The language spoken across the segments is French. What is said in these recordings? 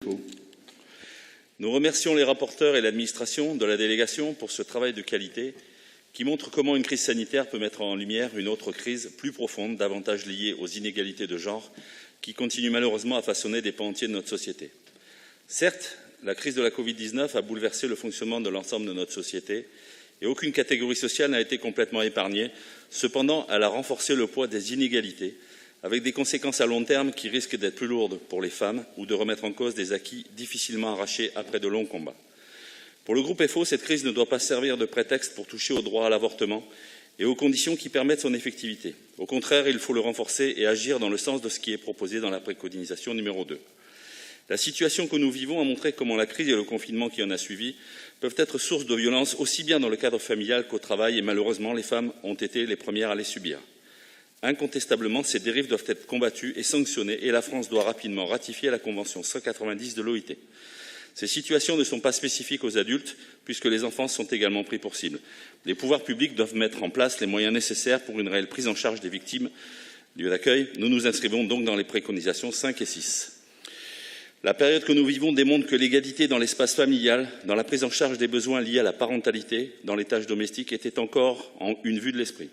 FO. Nous remercions les rapporteurs et l'administration de la délégation pour ce travail de qualité qui montre comment une crise sanitaire peut mettre en lumière une autre crise plus profonde, davantage liée aux inégalités de genre, qui continuent malheureusement à façonner des pans entiers de notre société. Certes, la crise de la Covid-19 a bouleversé le fonctionnement de l'ensemble de notre société et aucune catégorie sociale n'a été complètement épargnée. Cependant, elle a renforcé le poids des inégalités, avec des conséquences à long terme qui risquent d'être plus lourdes pour les femmes ou de remettre en cause des acquis difficilement arrachés après de longs combats. Pour le groupe FO, cette crise ne doit pas servir de prétexte pour toucher au droit à l'avortement et aux conditions qui permettent son effectivité. Au contraire, il faut le renforcer et agir dans le sens de ce qui est proposé dans la préconisation numéro 2. La situation que nous vivons a montré comment la crise et le confinement qui en a suivi peuvent être source de violence aussi bien dans le cadre familial qu'au travail et malheureusement les femmes ont été les premières à les subir. Incontestablement, ces dérives doivent être combattues et sanctionnées et la France doit rapidement ratifier la Convention 190 de l'OIT. Ces situations ne sont pas spécifiques aux adultes puisque les enfants sont également pris pour cible. Les pouvoirs publics doivent mettre en place les moyens nécessaires pour une réelle prise en charge des victimes du lieu d'accueil. Nous nous inscrivons donc dans les préconisations 5 et 6. La période que nous vivons démontre que l'égalité dans l'espace familial, dans la prise en charge des besoins liés à la parentalité, dans les tâches domestiques, était encore une vue de l'esprit.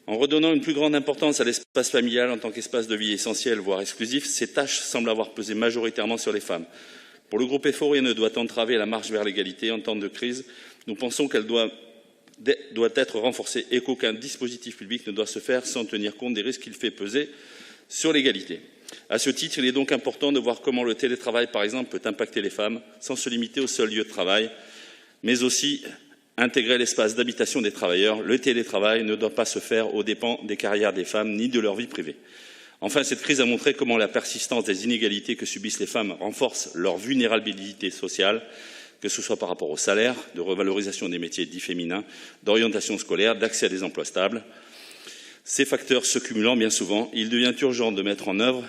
En redonnant une plus grande importance à l'espace familial en tant qu'espace de vie essentiel, voire exclusif, ces tâches semblent avoir pesé majoritairement sur les femmes. Pour le groupe FO, rien ne doit entraver la marche vers l'égalité en temps de crise. Nous pensons qu'elle doit être renforcée et qu'aucun dispositif public ne doit se faire sans tenir compte des risques qu'il fait peser sur l'égalité. À ce titre, il est donc important de voir comment le télétravail, par exemple, peut impacter les femmes sans se limiter au seul lieu de travail, mais aussi intégrer l'espace d'habitation des travailleurs. Le télétravail ne doit pas se faire aux dépens des carrières des femmes ni de leur vie privée. Enfin, cette crise a montré comment la persistance des inégalités que subissent les femmes renforce leur vulnérabilité sociale, que ce soit par rapport au salaire, de revalorisation des métiers dits féminins, d'orientation scolaire, d'accès à des emplois stables. Ces facteurs se cumulant bien souvent, il devient urgent de mettre en œuvre